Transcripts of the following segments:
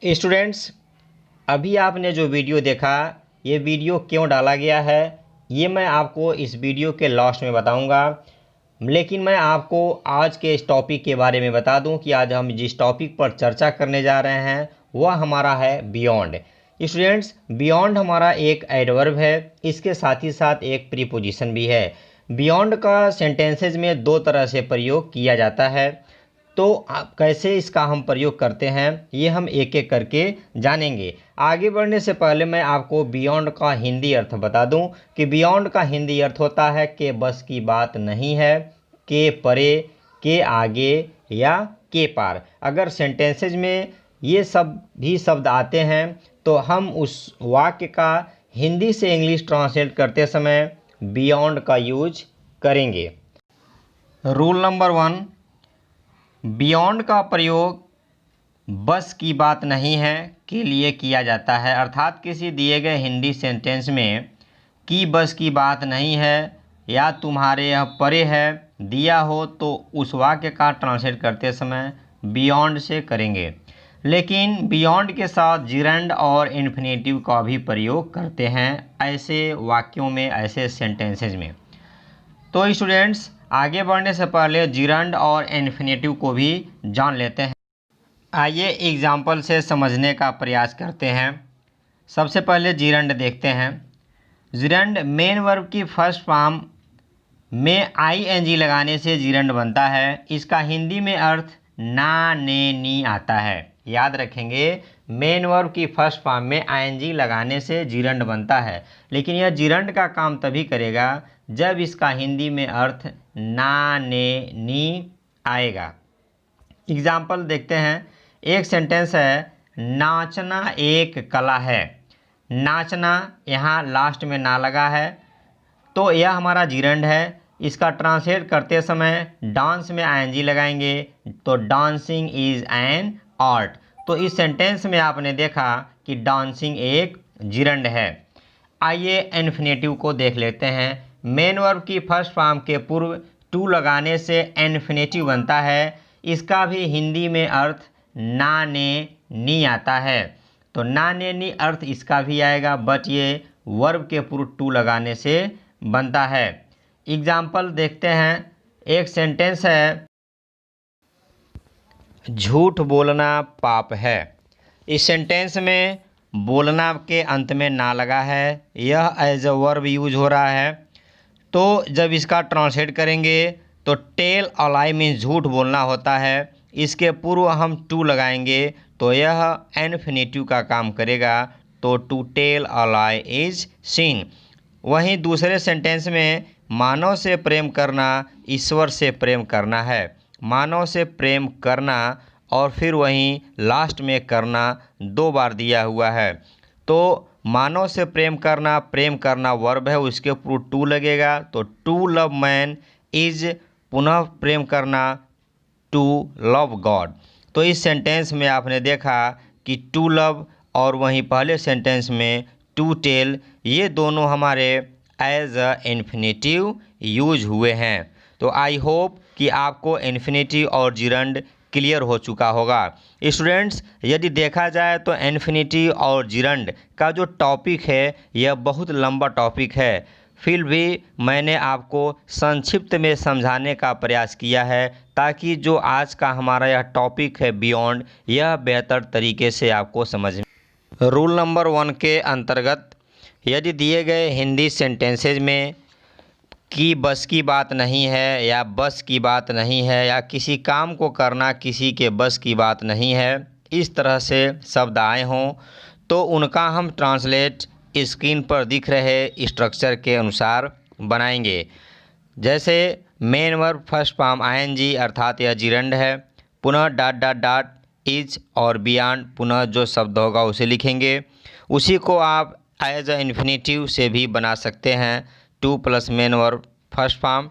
Students, अभी आपने जो वीडियो देखा, ये वीडियो क्यों डाला गया है ये मैं आपको इस वीडियो के लास्ट में बताऊंगा। लेकिन मैं आपको आज के इस टॉपिक के बारे में बता दूं कि आज हम जिस टॉपिक पर चर्चा करने जा रहे हैं वह हमारा है बियॉन्ड। स्टूडेंट्स, बियॉन्ड हमारा एक एडवर्ब है, इसके साथ ही साथ एक प्रीपोजिशन भी है। बियॉन्ड का सेंटेंसेज में दो तरह से प्रयोग किया जाता है, तो कैसे इसका हम प्रयोग करते हैं ये हम एक एक करके जानेंगे। आगे बढ़ने से पहले मैं आपको बियॉन्ड का हिंदी अर्थ बता दूं कि बियॉन्ड का हिंदी अर्थ होता है कि बस की बात नहीं है, के परे, के आगे या के पार। अगर सेंटेंसेज में ये सब भी शब्द आते हैं तो हम उस वाक्य का हिंदी से इंग्लिश ट्रांसलेट करते समय बियॉन्ड का यूज करेंगे। रूल नंबर 1, बियॉन्ड का प्रयोग बस की बात नहीं है के लिए किया जाता है। अर्थात किसी दिए गए हिंदी सेंटेंस में कि बस की बात नहीं है या तुम्हारे यह परे है दिया हो तो उस वाक्य का ट्रांसलेट करते समय बियॉन्ड से करेंगे। लेकिन बियॉन्ड के साथ जिरंड और इन्फिनेटिव का भी प्रयोग करते हैं ऐसे वाक्यों में, ऐसे सेंटेंसेज में। तो स्टूडेंट्स, आगे बढ़ने से पहले जिरंड और इन्फिनेटिव को भी जान लेते हैं। आइए एग्जाम्पल से समझने का प्रयास करते हैं। सबसे पहले जिरंड देखते हैं। जिरंड मेन वर्ब की फर्स्ट फॉर्म में आईएनजी लगाने से जिरंड बनता है। इसका हिंदी में अर्थ ना, ने, नी आता है। याद रखेंगे, मेन वर्ब की फर्स्ट फॉर्म में आईएनजी लगाने से जिरंड बनता है, लेकिन यह जिरंड का काम तभी करेगा जब इसका हिंदी में अर्थ ना, ने, नी आएगा। एग्जाम्पल देखते हैं। एक सेंटेंस है, नाचना एक कला है। नाचना यहाँ लास्ट में ना लगा है तो यह हमारा जिरंड है। इसका ट्रांसलेट करते समय डांस में आईएनजी लगाएंगे तो डांसिंग इज एन आर्ट। तो इस सेंटेंस में आपने देखा कि डांसिंग एक जिरंड है। आइए इन्फिनेटिव को देख लेते हैं। मेन वर्ब की फर्स्ट फॉर्म के पूर्व टू लगाने से इन्फिनेटिव बनता है। इसका भी हिंदी में अर्थ ना, ने, नी आता है। तो ना, ने, नी अर्थ इसका भी आएगा, बट ये वर्ब के पूर्व टू लगाने से बनता है। एग्जाम्पल देखते हैं। एक सेंटेंस है, झूठ बोलना पाप है। इस सेंटेंस में बोलना के अंत में ना लगा है, यह एज अ वर्ब यूज हो रहा है। तो जब इसका ट्रांसलेट करेंगे तो टेल अ लाई मीन्स झूठ बोलना होता है। इसके पूर्व हम टू लगाएंगे तो यह इन्फिनेटिव का काम करेगा, तो to tell a lie is sin. वहीं दूसरे सेंटेंस में मानव से प्रेम करना ईश्वर से प्रेम करना है। मानव से प्रेम करना और फिर वहीं लास्ट में करना दो बार दिया हुआ है। तो मानव से प्रेम करना वर्ब है, उसके ऊपर टू लगेगा तो टू लव मैन इज पुनः प्रेम करना टू लव गॉड। तो इस सेंटेंस में आपने देखा कि टू लव और वहीं पहले सेंटेंस में टू टेल, ये दोनों हमारे एज अ इन्फिनेटिव यूज हुए हैं। तो आई होप कि आपको इन्फिनेटिव और जिरंड क्लियर हो चुका होगा। स्टूडेंट्स, यदि देखा जाए तो इन्फिनेटिव और जिरंड का जो टॉपिक है यह बहुत लंबा टॉपिक है, फिर भी मैंने आपको संक्षिप्त में समझाने का प्रयास किया है ताकि जो आज का हमारा यह टॉपिक है बियॉन्ड, यह बेहतर तरीके से आपको समझ में। रूल नंबर 1 के अंतर्गत यदि दिए गए हिंदी सेंटेंसेज में कि बस की बात नहीं है या बस की बात नहीं है या किसी काम को करना किसी के बस की बात नहीं है, इस तरह से शब्द आए हों तो उनका हम ट्रांसलेट स्क्रीन पर दिख रहे स्ट्रक्चर के अनुसार बनाएंगे। जैसे main verb first form ING अर्थात यह जिरंड है, पुनः डॉट डॉट डॉट इज और बियॉन्ड पुनः जो शब्द होगा उसे लिखेंगे। उसी को आप एज अ इन्फिनेटिव से भी बना सकते हैं। Two plus main verb first form,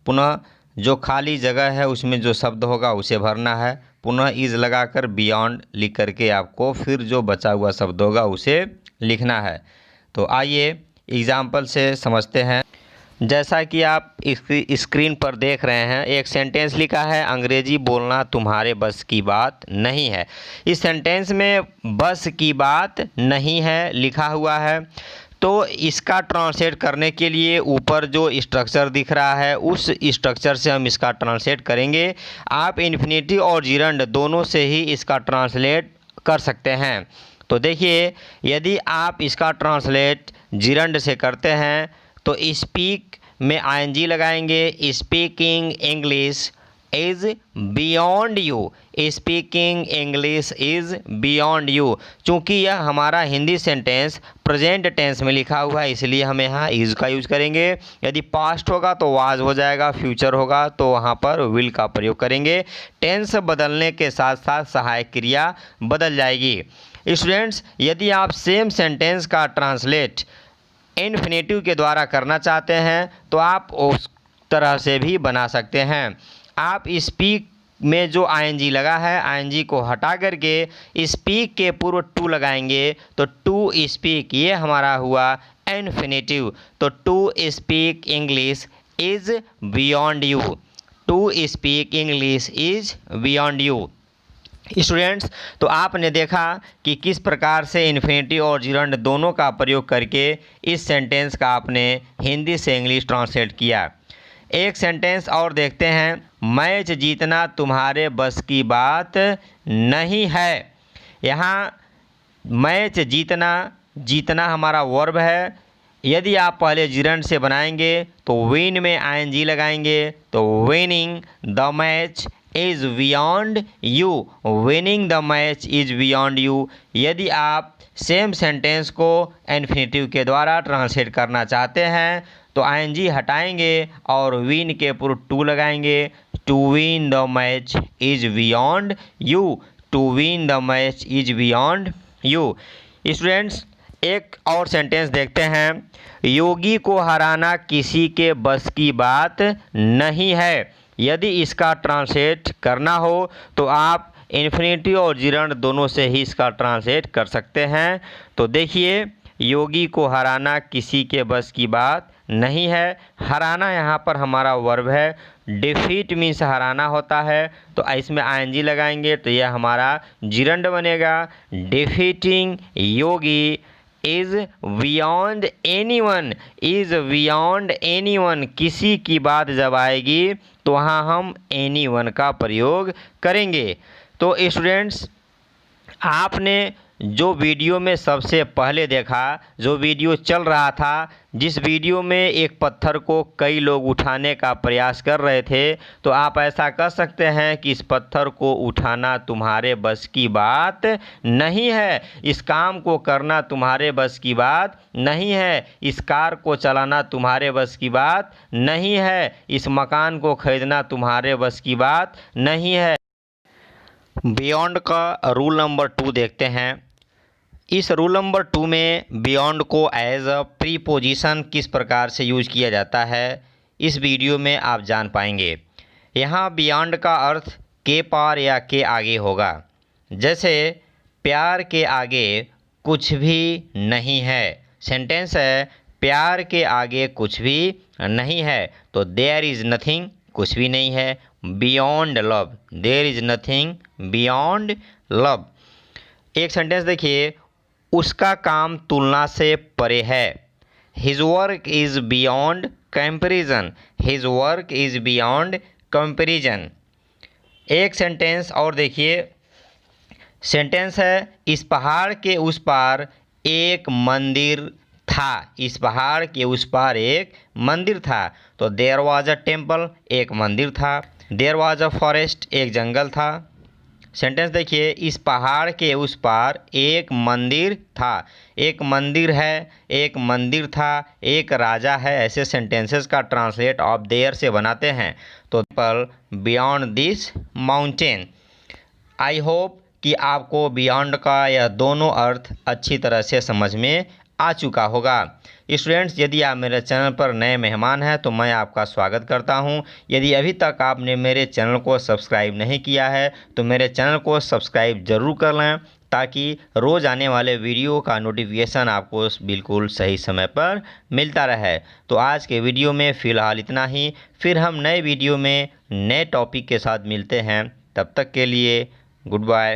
पुनः जो खाली जगह है उसमें जो शब्द होगा उसे भरना है, पुनः इज लगाकर बियॉन्ड लिख करके आपको फिर जो बचा हुआ शब्द होगा उसे लिखना है। तो आइए एग्जाम्पल से समझते हैं। जैसा कि आप स्क्रीन पर देख रहे हैं, एक सेंटेंस लिखा है, अंग्रेजी बोलना तुम्हारे बस की बात नहीं है। इस सेंटेंस में बस की बात नहीं है लिखा हुआ है। तो इसका ट्रांसलेट करने के लिए ऊपर जो स्ट्रक्चर दिख रहा है उस स्ट्रक्चर से हम इसका ट्रांसलेट करेंगे। आप इन्फिनेटिव और जिरंड दोनों से ही इसका ट्रांसलेट कर सकते हैं। तो देखिए, यदि आप इसका ट्रांसलेट जिरंड से करते हैं तो स्पीक में आईएनजी लगाएंगे। Speaking English is beyond you. Speaking English is beyond you. चूँकि यह हमारा हिंदी सेंटेंस प्रेजेंट टेंस में लिखा हुआ है, इसलिए हम यहाँ इज़ का यूज़ करेंगे। यदि पास्ट होगा तो वाज हो जाएगा, फ्यूचर होगा तो वहाँ पर विल का प्रयोग करेंगे। टेंस बदलने के साथ साथ सहायक क्रिया बदल जाएगी। स्टूडेंट्स, यदि आप सेम सेंटेंस का ट्रांसलेट इन्फिनेटिव के द्वारा करना चाहते हैं तो आप उस तरह से भी बना सकते हैं। आप स्पीक में जो आईएनजी लगा है, आईएनजी को हटा करके स्पीक के पूर्व टू लगाएंगे तो टू स्पीक, ये हमारा हुआ इन्फिनेटिव। तो to speak English is beyond you. To speak English is beyond you. Students, तो आपने देखा कि किस प्रकार से इन्फिनेटिव और जिरंड दोनों का प्रयोग करके इस सेंटेंस का आपने हिंदी से इंग्लिश ट्रांसलेट किया। एक सेंटेंस और देखते हैं। मैच जीतना तुम्हारे बस की बात नहीं है। यहाँ मैच जीतना, जीतना हमारा वर्ब है। यदि आप पहले जिरंड से बनाएंगे तो विन में आईएनजी लगाएंगे तो winning the match is beyond you. Winning the match is beyond you. यदि आप सेम सेंटेंस को इन्फिनेटिव के द्वारा ट्रांसलेट करना चाहते हैं तो आईएनजी हटाएंगे और विन के पूर्व टू लगाएंगे। To win the match is beyond you. To win the match is beyond you. Students, एक और सेंटेंस देखते हैं। योगी को हराना किसी के बस की बात नहीं है। यदि इसका ट्रांसलेट करना हो तो आप इन्फिनेटिव और जिरंड दोनों से ही इसका ट्रांसलेट कर सकते हैं। तो देखिए, योगी को हराना किसी के बस की बात नहीं है। हराना यहाँ पर हमारा वर्ब है। डिफीट मीन्स हराना होता है, तो इसमें आईएनजी लगाएंगे तो यह हमारा जिरंड बनेगा। Defeating Yogi is beyond anyone. Is beyond anyone, किसी की बात जब आएगी तो वहाँ हम एनीवन का प्रयोग करेंगे। तो स्टूडेंट्स, आपने जो वीडियो में सबसे पहले देखा, जो वीडियो चल रहा था, जिस वीडियो में एक पत्थर को कई लोग उठाने का प्रयास कर रहे थे, तो आप ऐसा कर सकते हैं कि इस पत्थर को उठाना तुम्हारे बस की बात नहीं है। इस काम को करना तुम्हारे बस की बात नहीं है। इस कार को चलाना तुम्हारे बस की बात नहीं है। इस मकान को खरीदना तुम्हारे बस की बात नहीं है। बियॉन्ड का रूल नंबर 2 देखते हैं। इस रूल नंबर 2 में बियॉन्ड को एज अ प्रीपोजिशन किस प्रकार से यूज किया जाता है, इस वीडियो में आप जान पाएंगे। यहाँ बियॉन्ड का अर्थ के पार या के आगे होगा। जैसे प्यार के आगे कुछ भी नहीं है। सेंटेंस है, प्यार के आगे कुछ भी नहीं है, तो देयर इज़ नथिंग, कुछ भी नहीं है। Beyond love, there is nothing beyond love. एक सेंटेंस देखिए, उसका काम तुलना से परे है। His work is beyond comparison. His work is beyond comparison. एक सेंटेंस और देखिए। सेंटेंस है, इस पहाड़ के उस पार एक मंदिर था। इस पहाड़ के उस पार एक मंदिर था, तो देयर वाज अ टेम्पल, एक मंदिर था। देयर वाज अ फॉरेस्ट, एक जंगल था। सेंटेंस देखिए, इस पहाड़ के उस पार एक मंदिर था। एक मंदिर है, एक मंदिर था, एक राजा है। ऐसे सेंटेंसेस का ट्रांसलेट आप देयर से बनाते हैं तो पर beyond this mountain. I hope कि आपको बियॉन्ड का यह दोनों अर्थ अच्छी तरह से समझ में आ चुका होगा। स्टूडेंट्स, यदि आप मेरे चैनल पर नए मेहमान हैं तो मैं आपका स्वागत करता हूं। यदि अभी तक आपने मेरे चैनल को सब्सक्राइब नहीं किया है तो मेरे चैनल को सब्सक्राइब ज़रूर कर लें, ताकि रोज़ आने वाले वीडियो का नोटिफिकेशन आपको बिल्कुल सही समय पर मिलता रहे। तो आज के वीडियो में फ़िलहाल इतना ही, फिर हम नए वीडियो में नए टॉपिक के साथ मिलते हैं। तब तक के लिए गुड बाय।